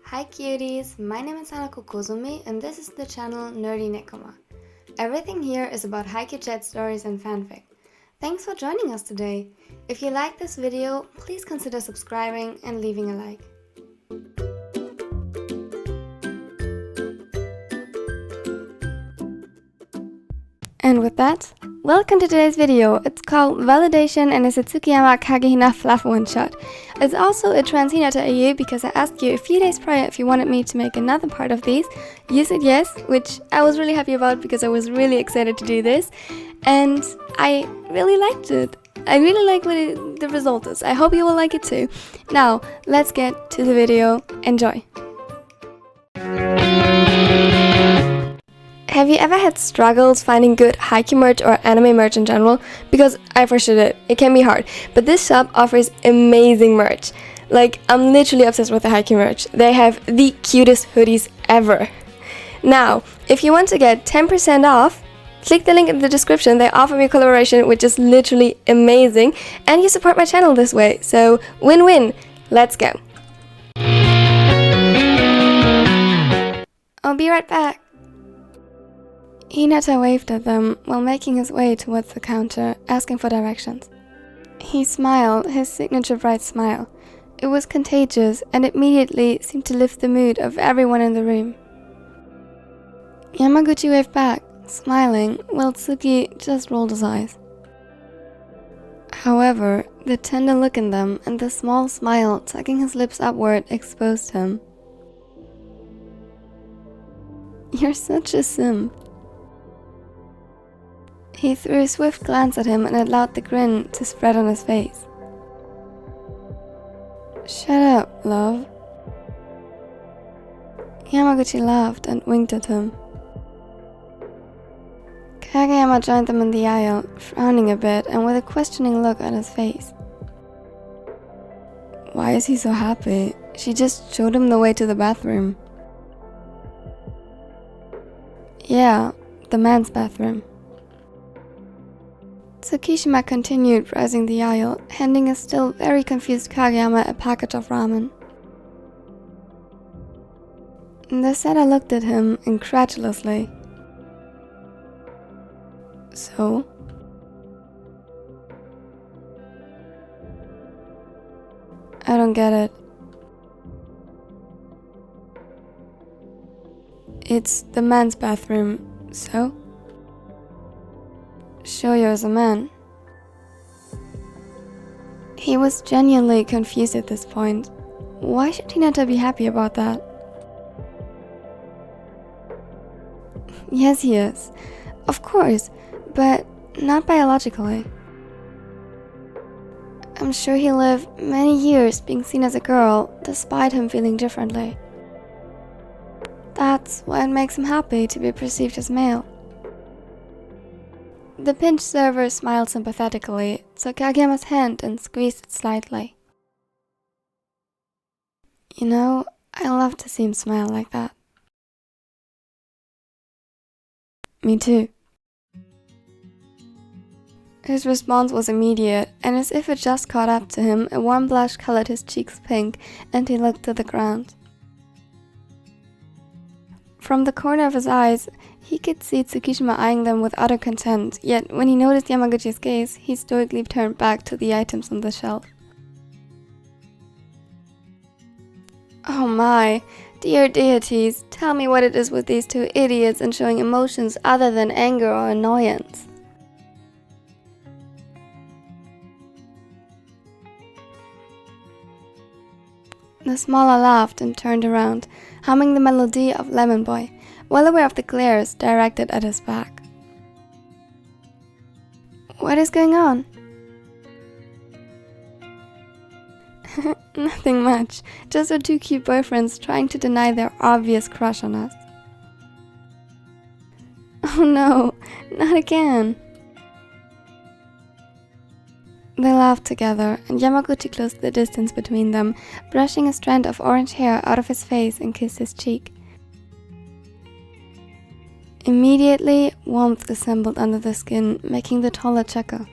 Hi cuties, my name is Hanako Kozumi and this is the channel Nerdy Nekoma. Everything here is about Haikyuu chat stories and fanfic. Thanks for joining us today. If you like this video, please consider subscribing and leaving a like. And with that, welcome to today's video. It's called Validation and is a TsukiYamaKageHina Fluff one-shot. It's also a Trans Hinata AU because I asked you a few days prior if you wanted me to make another part of these. You said yes, which I was really happy about because I was really excited to do this. And I really liked it. I really like what the result is. I hope you will like it too. Now, let's get to the video. Enjoy! Have you ever had struggles finding good Haikyuu merch or anime merch in general? Because I for sure did. It can be hard. But this shop offers amazing merch. Like, I'm literally obsessed with the Haikyuu merch. They have the cutest hoodies ever. Now, if you want to get 10% off, click the link in the description. They offer me a collaboration which is literally amazing. And you support my channel this way. So, win-win. Let's go. I'll be right back. Hinata waved at them while making his way towards the counter, asking for directions. He smiled, his signature bright smile. It was contagious and immediately seemed to lift the mood of everyone in the room. Yamaguchi waved back, smiling, while Tsuki just rolled his eyes. However, the tender look in them and the small smile tucking his lips upward exposed him. "You're such a simp." He threw a swift glance at him and allowed the grin to spread on his face. "Shut up, love." Yamaguchi laughed and winked at him. Kageyama joined them in the aisle, frowning a bit and with a questioning look on his face. Why is he so happy? She just showed him the way to the bathroom. Yeah, the man's bathroom. Tsukishima continued browsing the aisle, handing a still very confused Kageyama a package of ramen. The setter looked at him incredulously. So? I don't get it. It's the man's bathroom, so? Shoyo is a man. He was genuinely confused at this point. Why should Hinata be happy about that? Yes, he is. Of course, but not biologically. I'm sure he lived many years being seen as a girl, despite him feeling differently. That's why it makes him happy to be perceived as male. The pinched server smiled sympathetically, took Kageyama's hand and squeezed it slightly. You know, I love to see him smile like that. Me too. His response was immediate, and as if it just caught up to him, a warm blush colored his cheeks pink, and he looked to the ground. From the corner of his eyes, he could see Tsukishima eyeing them with utter contempt, yet when he noticed Yamaguchi's gaze, he stoically turned back to the items on the shelf. Oh my, dear deities, tell me what it is with these two idiots and showing emotions other than anger or annoyance. The smaller laughed and turned around, humming the melody of Lemon Boy, well aware of the glares directed at his back. What is going on? Nothing much, just our two cute boyfriends trying to deny their obvious crush on us. Oh no, not again. They laughed together, and Yamaguchi closed the distance between them, brushing a strand of orange hair out of his face and kissed his cheek. Immediately, warmth assembled under the skin, making the taller chuckle.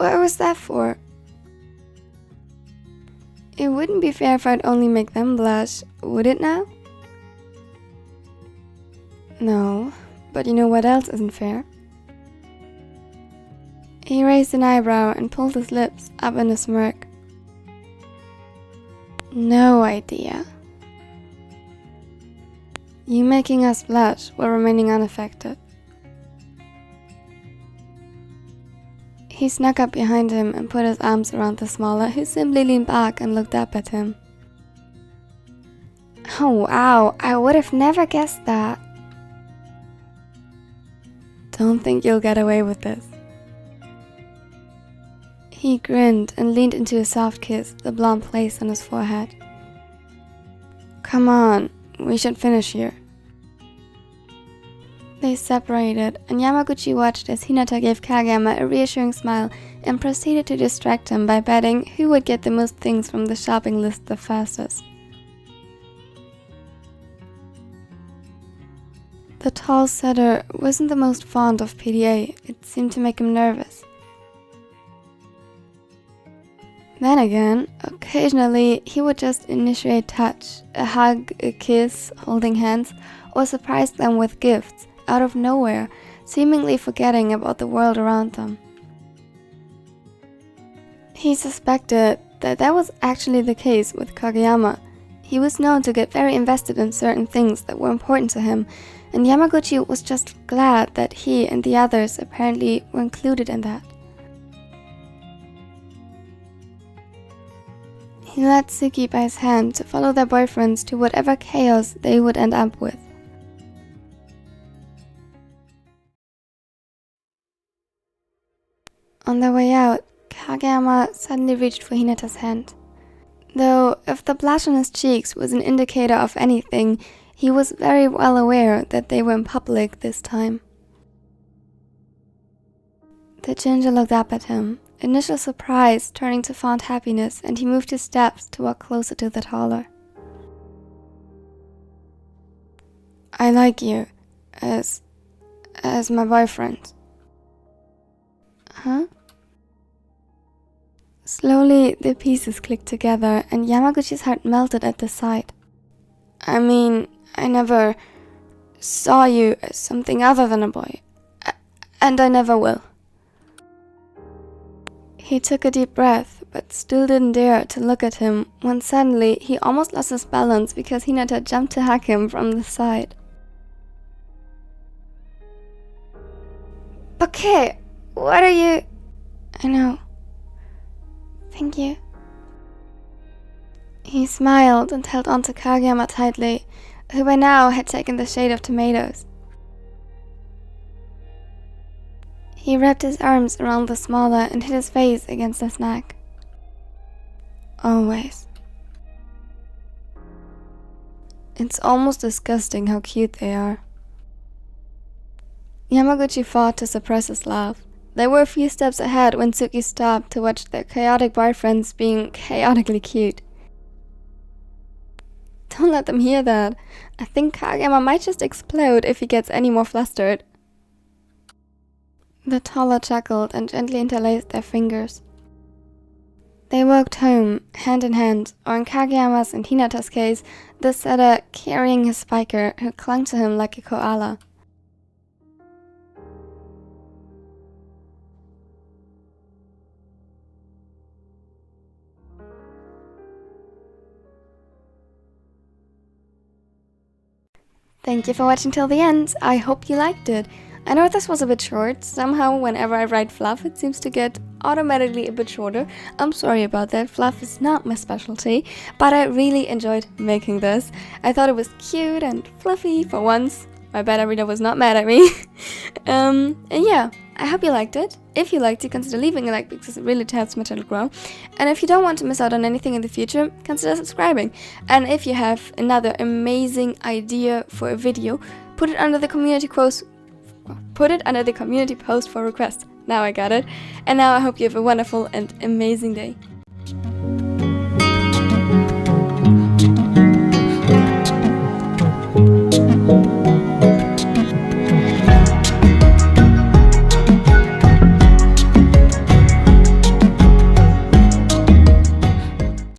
What was that for? It wouldn't be fair if I'd only make them blush, would it now? No, but you know what else isn't fair? He raised an eyebrow and pulled his lips up in a smirk. No idea. You making us blush while remaining unaffected. He snuck up behind him and put his arms around the smaller, who simply leaned back and looked up at him. Oh wow, I would have never guessed that. Don't think you'll get away with this. He grinned and leaned into a soft kiss the blonde placed on his forehead. Come on, we should finish here. They separated, and Yamaguchi watched as Hinata gave Kageyama a reassuring smile and proceeded to distract him by betting who would get the most things from the shopping list the fastest. The tall setter wasn't the most fond of PDA, it seemed to make him nervous. Then again, occasionally he would just initiate touch, a hug, a kiss, holding hands, or surprise them with gifts, out of nowhere, seemingly forgetting about the world around them. He suspected that that was actually the case with Kageyama. He was known to get very invested in certain things that were important to him, and Yamaguchi was just glad that he and the others apparently were included in that. He led Tsuki by his hand to follow their boyfriends to whatever chaos they would end up with. On their way out, Kageyama suddenly reached for Hinata's hand. Though, if the blush on his cheeks was an indicator of anything, he was very well aware that they were in public this time. The ginger looked up at him, initial surprise turning to fond happiness, and he moved his steps to walk closer to the taller. I like you, as my boyfriend. Huh? Slowly, the pieces clicked together, and Yamaguchi's heart melted at the sight. I mean, I never saw you as something other than a boy, and I never will. He took a deep breath, but still didn't dare to look at him when suddenly he almost lost his balance because Hinata jumped to hug him from the side. Okay, what are you... I know. Thank you. He smiled and held onto Kageyama tightly, who by now had taken the shade of tomatoes. He wrapped his arms around the smaller and hid his face against his neck. Always. It's almost disgusting how cute they are. Yamaguchi fought to suppress his laugh. They were a few steps ahead when Tsuki stopped to watch their chaotic boyfriends being chaotically cute. Don't let them hear that. I think Kageyama might just explode if he gets any more flustered. The taller chuckled and gently interlaced their fingers. They walked home, hand in hand, or in Kageyama's and Hinata's case, the setter carrying his spiker, who clung to him like a koala. Thank you for watching till the end. I hope you liked it. I know this was a bit short. Somehow, whenever I write fluff, it seems to get automatically a bit shorter. I'm sorry about that. Fluff is not my specialty, but I really enjoyed making this. I thought it was cute and fluffy for once. My beta reader was not mad at me. And yeah, I hope you liked it. If you liked it, consider leaving a like because it really helps my channel grow. And if you don't want to miss out on anything in the future, consider subscribing. And if you have another amazing idea for a video, put it under the community post for request. Now I got it. And now I hope you have a wonderful and amazing day.